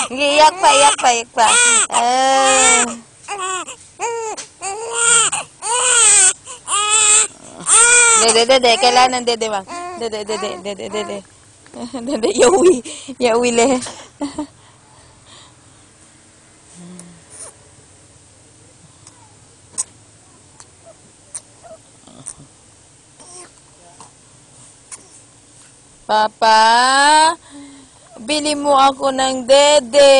Iyak pa, iyak pa, iyak pa. Dede, kailangan dede, bang. Dede. Dede, yawi le. Papa, bili mo ako ng dede.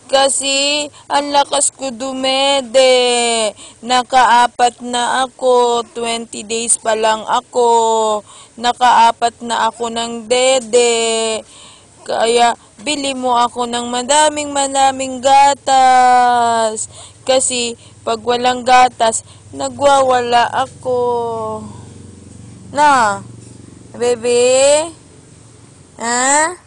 Kasi, ang lakas ko dumede. Nakaapat na ako. 20 days pa lang ako. Nakaapat na ako ng dede. Kaya, bili mo ako ng madaming gatas. Kasi, pag walang gatas, nagwawala ako. Na, baby? Ha?